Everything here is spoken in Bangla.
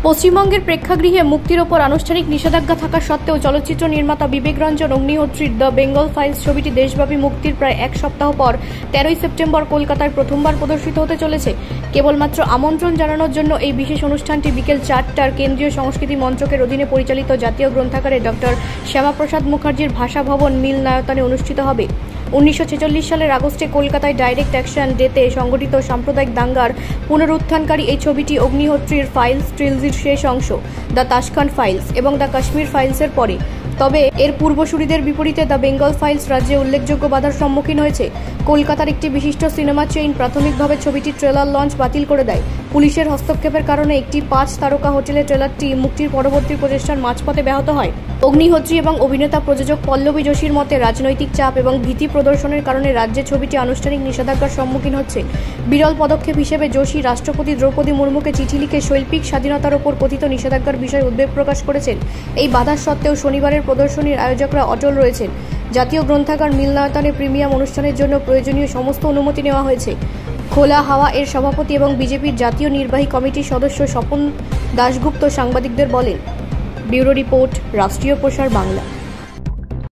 পশ্চিমবঙ্গের প্রেক্ষাগৃহে মুক্তির ওপর আনুষ্ঠানিক নিষেধাজ্ঞা থাকা সত্ত্বেও চলচ্চিত্র নির্মাতা বিবেক রঞ্জন অগ্নিহোত্রীর দ্য বেঙ্গল ফাইলস ছবিটি দেশব্যাপী মুক্তির প্রায় এক সপ্তাহ পর 13ই সেপ্টেম্বর কলকাতায় প্রথমবার প্রদর্শিত হতে চলেছে। কেবলমাত্র আমন্ত্রণ জানানোর জন্য এই বিশেষ অনুষ্ঠানটি বিকেল 4টার কেন্দ্রীয় সংস্কৃতি মন্ত্রকের অধীনে পরিচালিত জাতীয় গ্রন্থাগারে ডক্টর শ্যামাপ্রসাদ মুখার্জির ভাষা ভবন মিলনায়তনে অনুষ্ঠিত হবে। 1946 সালের আগস্টে কলকাতায় ডাইরেক্ট অ্যাকশন ডেতে সংগঠিত সাম্প্রদায়িক দাঙ্গার পুনরুত্থানকারী এই ছবিটি অগ্নিহোত্রীর ফাইলস ট্রিলজির শেষ অংশ দ্য তাশখান্ড ফাইলস এবং দ্য কাশ্মীর ফাইলসের পরে। তবে এর পূর্বসূরিদের বিপরীতে দ্য বেঙ্গল ফাইলস রাজ্যে উল্লেখযোগ্য বাধার সম্মুখীন হয়েছে। কলকাতার একটি বিশিষ্ট সিনেমা চেইন প্রাথমিকভাবে ছবিটির ট্রেলার লঞ্চ বাতিল করে দেয়। পুলিশের হস্তক্ষেপের কারণে একটি 5 তারকা হোটেলে ট্রেলারটি মুক্তির পরবর্তী প্রচেষ্টার মাঝপথে ব্যাহত হয়। অগ্নিহোত্রী এবং অভিনেতা প্রযোজক পল্লবী যোশীর মতে রাজনৈতিক চাপ এবং ভীতি প্রদর্শনের কারণে রাজ্যে ছবিটি আনুষ্ঠানিক নিষেধাজ্ঞার সম্মুখীন হচ্ছে। বিরল পদক্ষেপ হিসেবে যোশী রাষ্ট্রপতি দ্রৌপদী মুর্মুকে চিঠি লিখে শৈল্পিক স্বাধীনতার ওপর কথিত নিষেধাজ্ঞার বিষয়ে উদ্বেগ প্রকাশ করেছেন। এই বাধার সত্ত্বেও শনিবারের প্রদর্শনীর আয়োজকরা অটল রয়েছেন। জাতীয় গ্রন্থাগার মিলনায়তনে প্রিমিয়াম অনুষ্ঠানের জন্য প্রয়োজনীয় সমস্ত অনুমতি নেওয়া হয়েছে। খোলা হাওয়া এর সভাপতি এবং বিজেপির জাতীয় নির্বাহী কমিটির সদস্য স্বপন দাশগুপ্ত সাংবাদিকদের বলেন। ব্যুরো রিপোর্ট, রাষ্ট্রীয় প্রসার বাংলা।